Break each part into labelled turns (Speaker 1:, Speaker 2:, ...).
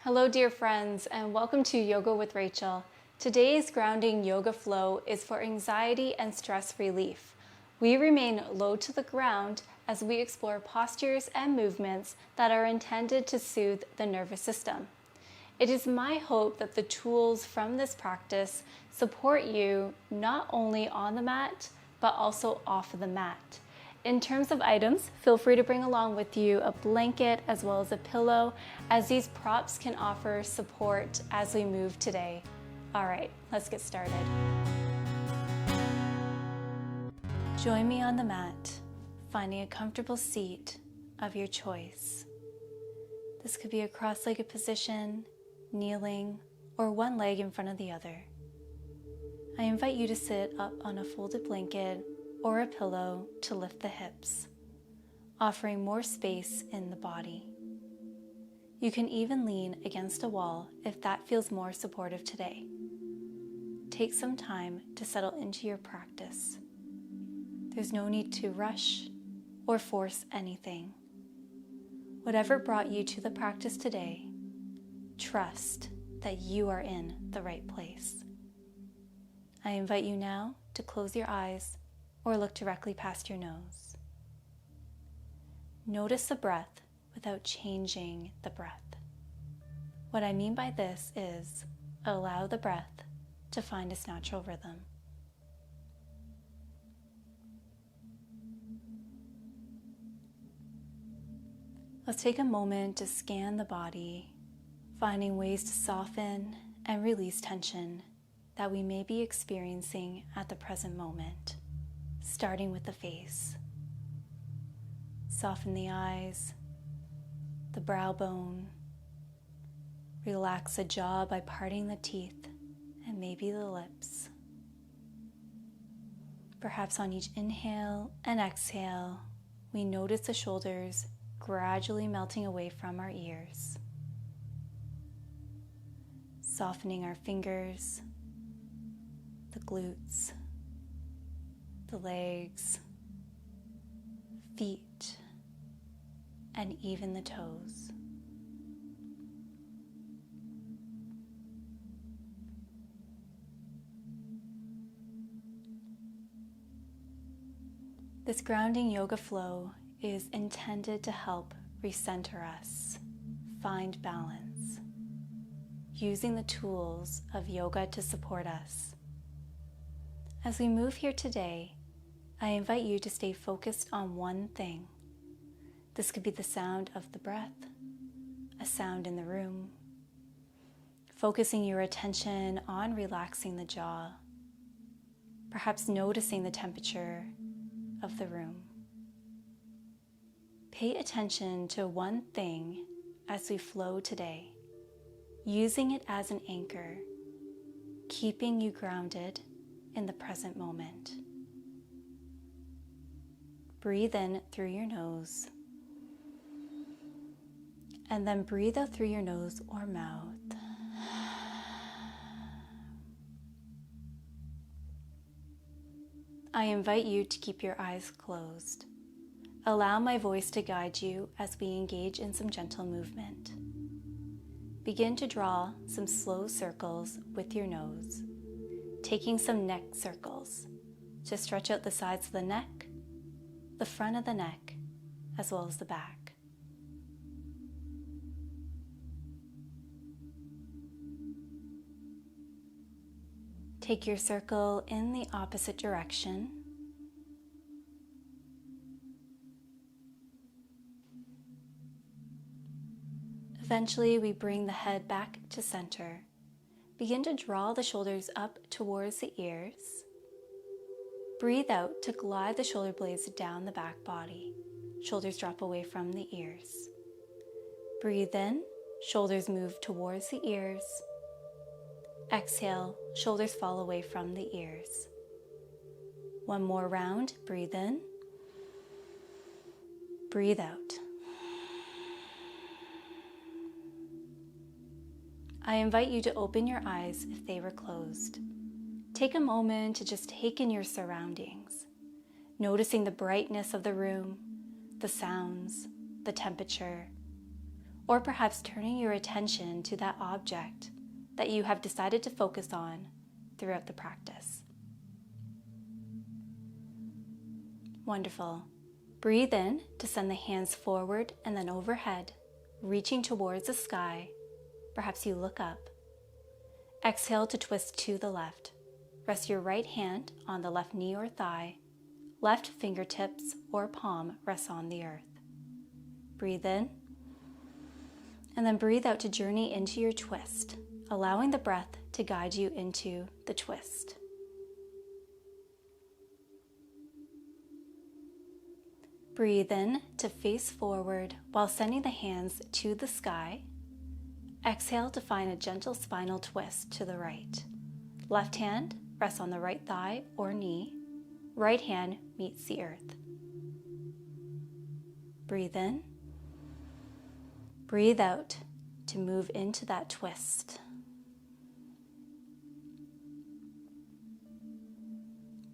Speaker 1: Hello dear friends, and welcome to Yoga with Rachel. Today's grounding yoga flow is for anxiety and stress relief. We remain low to the ground as we explore postures and movements that are intended to soothe the nervous system. It is my hope that the tools from this practice support you not only on the mat, but also off of the mat. In terms of items, feel free to bring along with you a blanket as well as a pillow, as these props can offer support as we move today. All right, let's get started. Join me on the mat, finding a comfortable seat of your choice. This could be a cross-legged position, kneeling, or one leg in front of the other. I invite you to sit up on a folded blanket or a pillow to lift the hips, offering more space in the body. You can even lean against a wall if that feels more supportive today. Take some time to settle into your practice. There's no need to rush or force anything. Whatever brought you to the practice today, trust that you are in the right place. I invite you now to close your eyes or look directly past your nose. Notice the breath without changing the breath. What I mean by this is allow the breath to find its natural rhythm. Let's take a moment to scan the body, finding ways to soften and release tension that we may be experiencing at the present moment. Starting with the face. Soften the eyes, the brow bone. Relax the jaw by parting the teeth and maybe the lips. Perhaps on each inhale and exhale, we notice the shoulders gradually melting away from our ears. Softening our fingers, the glutes, the legs, feet, and even the toes. This grounding yoga flow is intended to help recenter us, find balance, using the tools of yoga to support us. As we move here today, I invite you to stay focused on one thing. This could be the sound of the breath, a sound in the room, focusing your attention on relaxing the jaw, perhaps noticing the temperature of the room. Pay attention to one thing as we flow today, using it as an anchor, keeping you grounded in the present moment. Breathe in through your nose, and then breathe out through your nose or mouth. I invite you to keep your eyes closed. Allow my voice to guide you as we engage in some gentle movement. Begin to draw some slow circles with your nose, taking some neck circles to stretch out the sides of the neck, the front of the neck, as well as the back. Take your circle in the opposite direction. Eventually, we bring the head back to center. Begin to draw the shoulders up towards the ears. Breathe out to glide the shoulder blades down the back body. Shoulders drop away from the ears. Breathe in, shoulders move towards the ears. Exhale, shoulders fall away from the ears. One more round, breathe in. Breathe out. I invite you to open your eyes if they were closed. Take a moment to just take in your surroundings, noticing the brightness of the room, the sounds, the temperature, or perhaps turning your attention to that object that you have decided to focus on throughout the practice. Wonderful. Breathe in to send the hands forward and then overhead, reaching towards the sky. Perhaps you look up. Exhale to twist to the left. Rest your right hand on the left knee or thigh. Left fingertips or palm rests on the earth. Breathe in, and then breathe out to journey into your twist, allowing the breath to guide you into the twist. Breathe in to face forward while sending the hands to the sky. Exhale to find a gentle spinal twist to the right. Left hand rests on the right thigh or knee. Right hand meets the earth. Breathe in. Breathe out to move into that twist.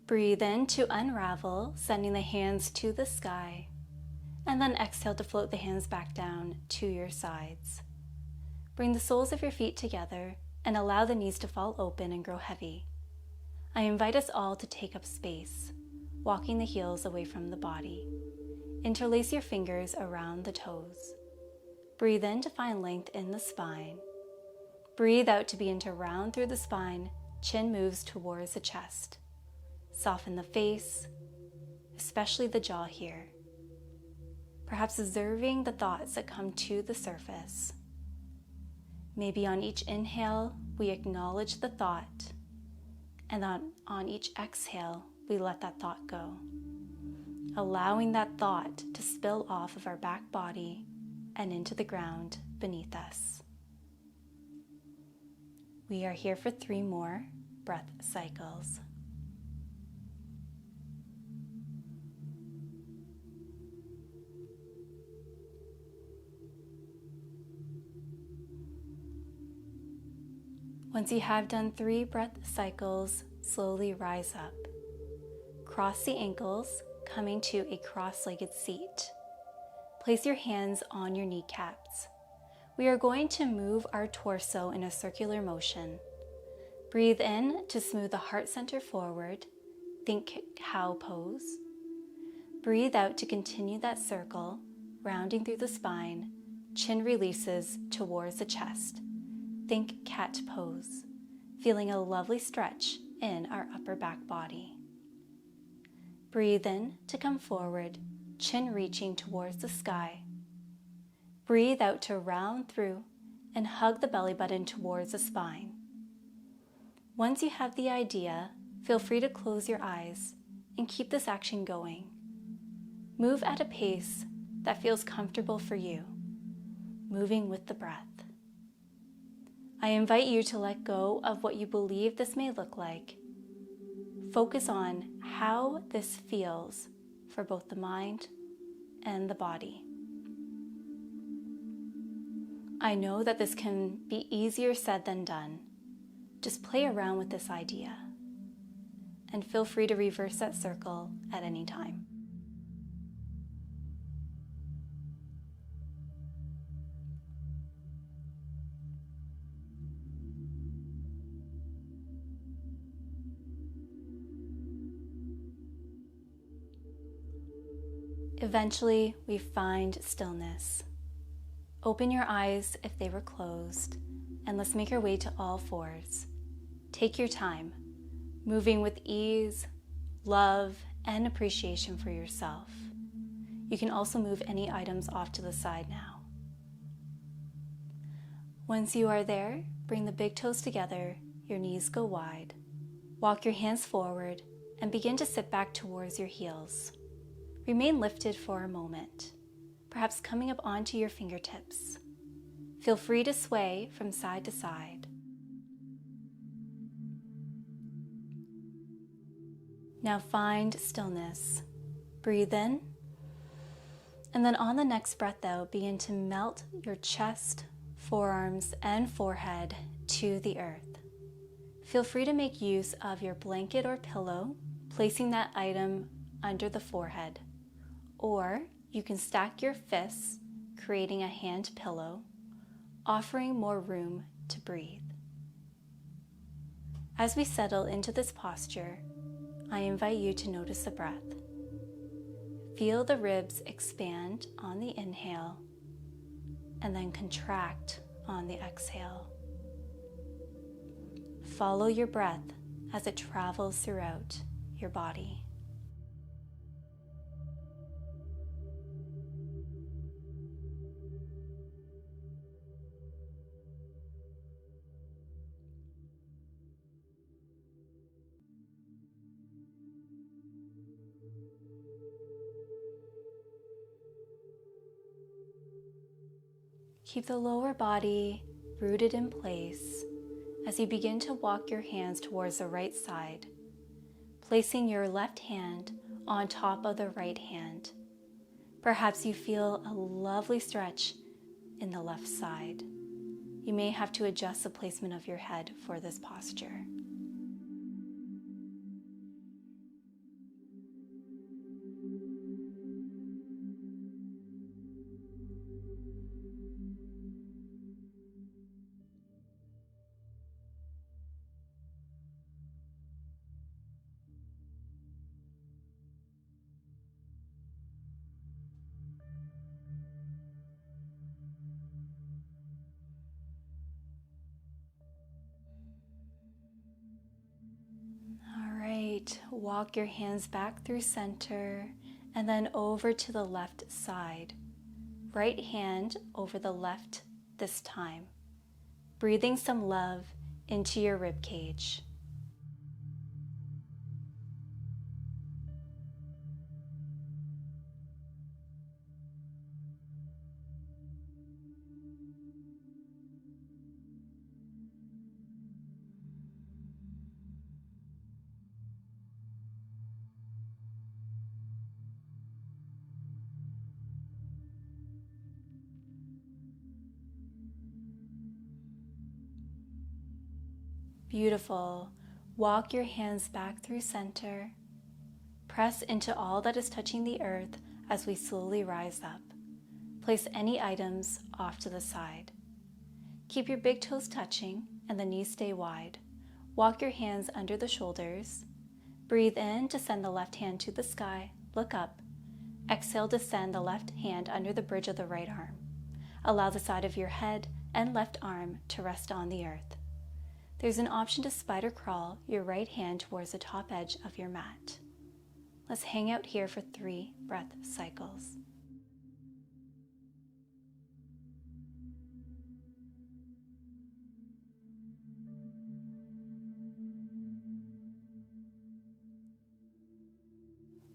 Speaker 1: Breathe in to unravel, sending the hands to the sky, and then exhale to float the hands back down to your sides. Bring the soles of your feet together and allow the knees to fall open and grow heavy. I invite us all to take up space, walking the heels away from the body. Interlace your fingers around the toes. Breathe in to find length in the spine. Breathe out to begin to round through the spine, chin moves towards the chest. Soften the face, especially the jaw here. Perhaps observing the thoughts that come to the surface. Maybe on each inhale, we acknowledge the thought, and on each exhale, we let that thought go. Allowing that thought to spill off of our back body and into the ground beneath us. We are here for 3 more breath cycles. Once you have done 3 breath cycles, slowly rise up. Cross the ankles, coming to a cross-legged seat. Place your hands on your kneecaps. We are going to move our torso in a circular motion. Breathe in to smooth the heart center forward. Think cow pose. Breathe out to continue that circle, rounding through the spine. Chin releases towards the chest. Think cat pose, feeling a lovely stretch in our upper back body. Breathe in to come forward, chin reaching towards the sky. Breathe out to round through and hug the belly button towards the spine. Once you have the idea, feel free to close your eyes and keep this action going. Move at a pace that feels comfortable for you, moving with the breath. I invite you to let go of what you believe this may look like. Focus on how this feels for both the mind and the body. I know that this can be easier said than done. Just play around with this idea and feel free to reverse that circle at any time. Eventually, we find stillness. Open your eyes if they were closed, and let's make our way to all fours. Take your time, moving with ease, love, and appreciation for yourself. You can also move any items off to the side now. Once you are there, bring the big toes together, your knees go wide. Walk your hands forward and begin to sit back towards your heels. Remain lifted for a moment, perhaps coming up onto your fingertips. Feel free to sway from side to side. Now find stillness. Breathe in, and then on the next breath out, begin to melt your chest, forearms, and forehead to the earth. Feel free to make use of your blanket or pillow, placing that item under the forehead. Or you can stack your fists, creating a hand pillow, offering more room to breathe. As we settle into this posture, I invite you to notice the breath. Feel the ribs expand on the inhale and then contract on the exhale. Follow your breath as it travels throughout your body. Keep the lower body rooted in place as you begin to walk your hands towards the right side, placing your left hand on top of the right hand. Perhaps you feel a lovely stretch in the left side. You may have to adjust the placement of your head for this posture. Walk your hands back through center and then over to the left side. Right hand over the left this time. Breathing some love into your rib cage. Beautiful. Walk your hands back through center. Press into all that is touching the earth as we slowly rise up. Place any items off to the side. Keep your big toes touching and the knees stay wide. Walk your hands under the shoulders. Breathe in to send the left hand to the sky. Look up. Exhale to send the left hand under the bridge of the right arm. Allow the side of your head and left arm to rest on the earth. There's an option to spider crawl your right hand towards the top edge of your mat. Let's hang out here for 3 breath cycles.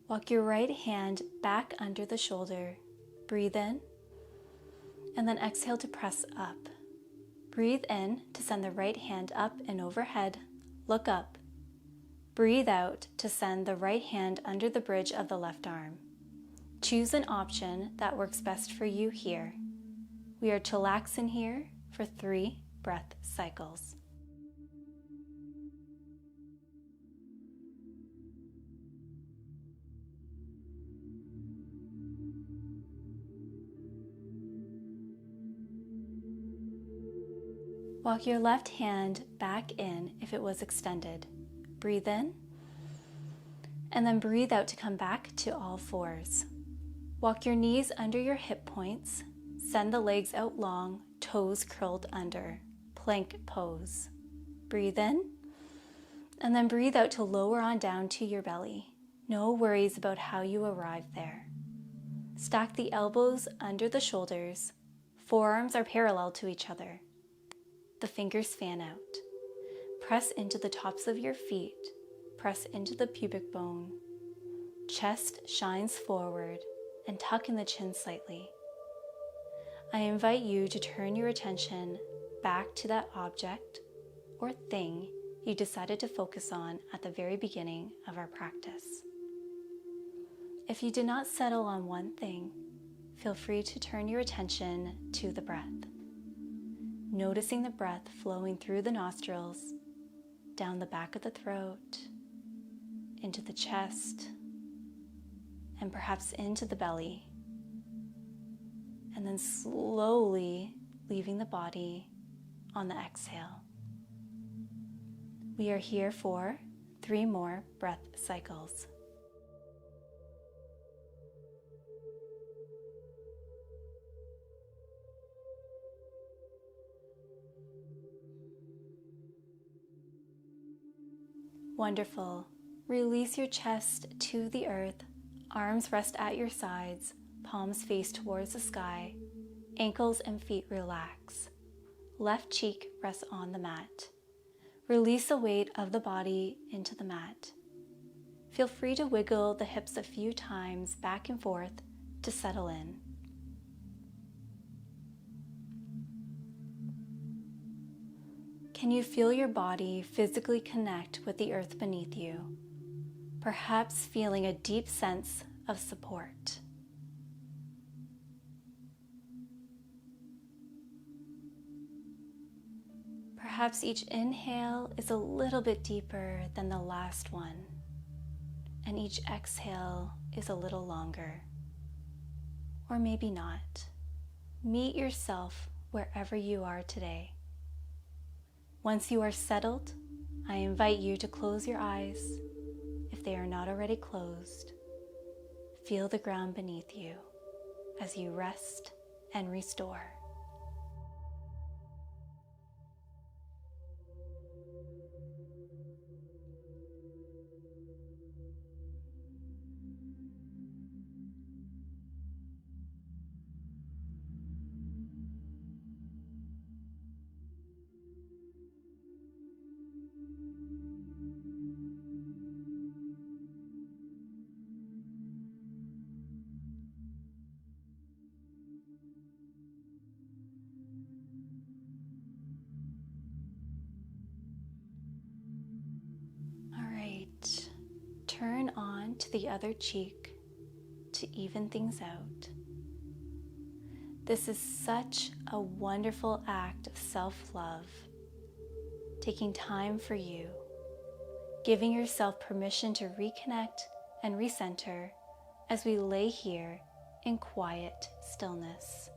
Speaker 1: Walk your right hand back under the shoulder. Breathe in, and then exhale to press up. Breathe in to send the right hand up and overhead. Look up. Breathe out to send the right hand under the bridge of the left arm. Choose an option that works best for you here. We are chillaxing here for 3 breath cycles. Walk your left hand back in if it was extended. Breathe in, and then breathe out to come back to all fours. Walk your knees under your hip points. Send the legs out long, toes curled under. Plank pose. Breathe in, and then breathe out to lower on down to your belly. No worries about how you arrive there. Stack the elbows under the shoulders. Forearms are parallel to each other. The fingers fan out. Press into the tops of your feet. Press into the pubic bone. Chest shines forward and tuck in the chin slightly. I invite you to turn your attention back to that object or thing you decided to focus on at the very beginning of our practice. If you did not settle on one thing, feel free to turn your attention to the breath. Noticing the breath flowing through the nostrils, down the back of the throat, into the chest, and perhaps into the belly. and then slowly leaving the body on the exhale. We are here for 3 more breath cycles. Wonderful. Release your chest to the earth, arms rest at your sides, palms face towards the sky, ankles and feet relax. Left cheek rests on the mat. Release the weight of the body into the mat. Feel free to wiggle the hips a few times back and forth to settle in. Can you feel your body physically connect with the earth beneath you? Perhaps feeling a deep sense of support. Perhaps each inhale is a little bit deeper than the last one, and each exhale is a little longer. Or maybe not. Meet yourself wherever you are today. Once you are settled, I invite you to close your eyes if they are not already closed. Feel the ground beneath you as you rest and restore. Turn on to the other cheek to even things out. This is such a wonderful act of self-love, taking time for you, giving yourself permission to reconnect and recenter as we lay here in quiet stillness.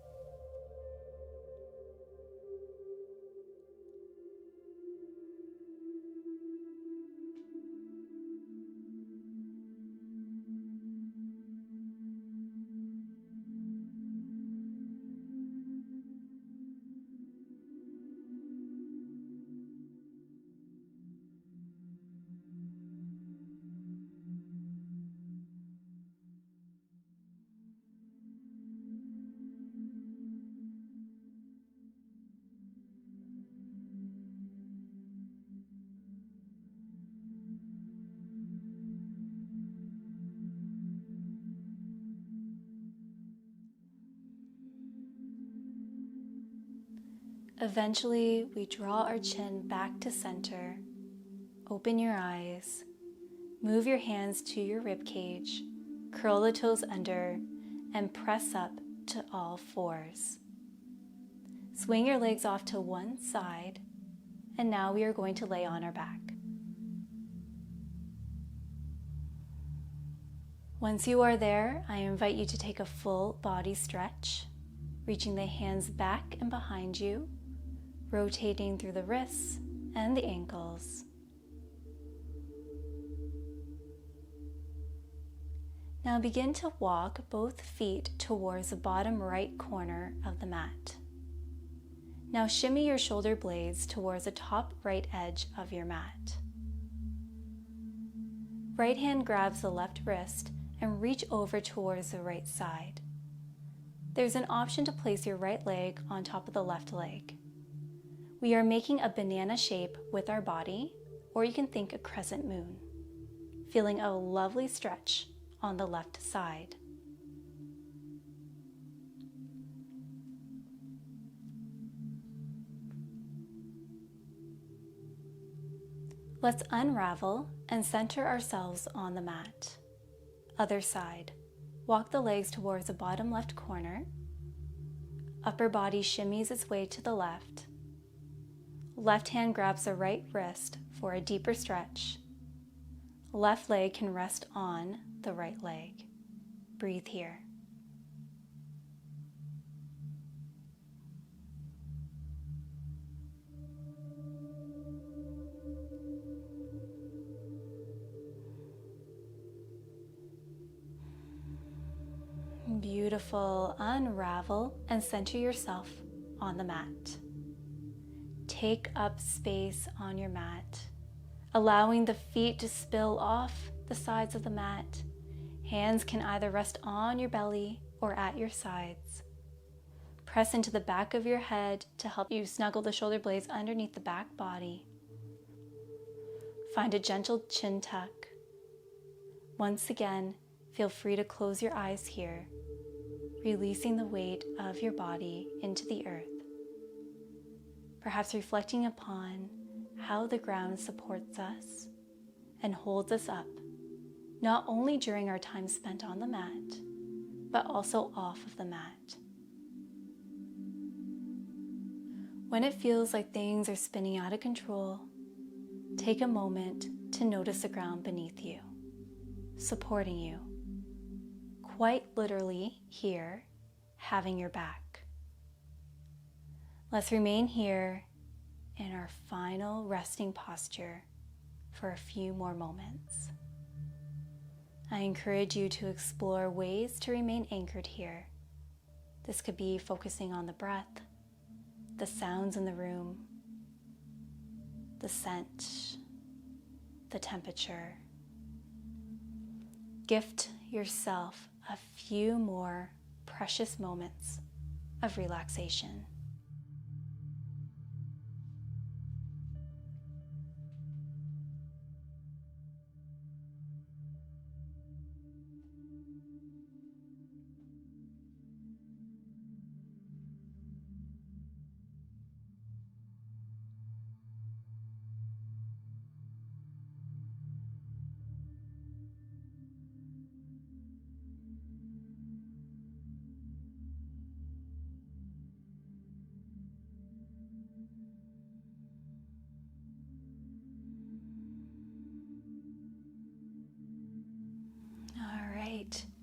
Speaker 1: Eventually, we draw our chin back to center. Open your eyes. Move your hands to your rib cage. Curl the toes under and press up to all fours. Swing your legs off to one side, and now we are going to lay on our back. Once you are there, I invite you to take a full body stretch, reaching the hands back and behind you, rotating through the wrists and the ankles. Now begin to walk both feet towards the bottom right corner of the mat. Now shimmy your shoulder blades towards the top right edge of your mat. Right hand grabs the left wrist and reach over towards the right side. There's an option to place your right leg on top of the left leg. We are making a banana shape with our body, or you can think a crescent moon, feeling a lovely stretch on the left side. Let's unravel and center ourselves on the mat. Other side. Walk the legs towards the bottom left corner. Upper body shimmies its way to the left. Left hand grabs the right wrist for a deeper stretch. Left leg can rest on the right leg. Breathe here. beautiful, unravel and center yourself on the mat. Take up space on your mat, allowing the feet to spill off the sides of the mat. Hands can either rest on your belly or at your sides. Press into the back of your head to help you snuggle the shoulder blades underneath the back body. Find a gentle chin tuck. Once again, feel free to close your eyes here, releasing the weight of your body into the earth. Perhaps reflecting upon how the ground supports us and holds us up, not only during our time spent on the mat, but also off of the mat. When it feels like things are spinning out of control, take a moment to notice the ground beneath you, supporting you, quite literally here, having your back. Let's remain here in our final resting posture for a few more moments. I encourage you to explore ways to remain anchored here. This could be focusing on the breath, the sounds in the room, the scent, the temperature. Gift yourself a few more precious moments of relaxation.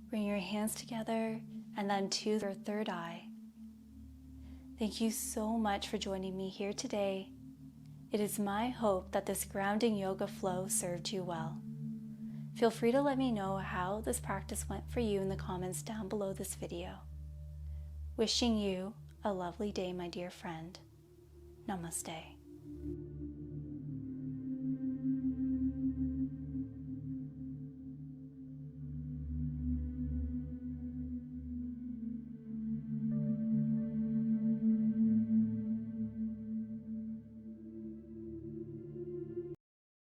Speaker 1: Bring your hands together and then to your third eye. Thank you so much for joining me here today. It is my hope that this grounding yoga flow served you well. Feel free to let me know how this practice went for you in the comments down below this video. Wishing you a lovely day, my dear friend. Namaste.